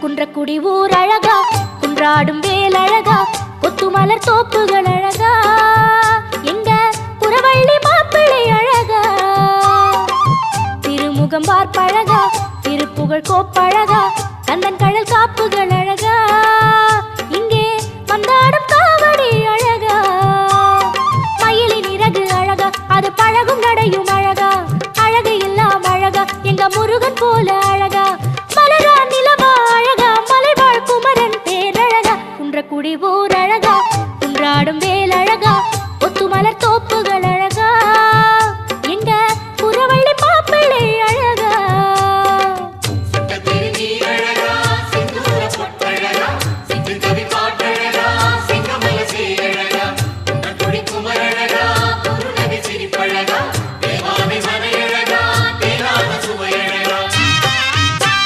குன்றக்குடி ஊர் அழகா, குன்றாடும் வேல் அழகா, கொத்துமலர் தோப்புகள் அழகா, எங்க புறவள்ளி மாப்பிள்ளை அழகா, திருமுகம் பார்ப்பழகா, திருப்புகழ் கோப்பழகா, கந்தன் கடல் காப்புகள் அழகா, இங்கே வந்தாடும் காவடி அழகா, மயிலின் இறகு அழகா, அது பழகும் நடையும்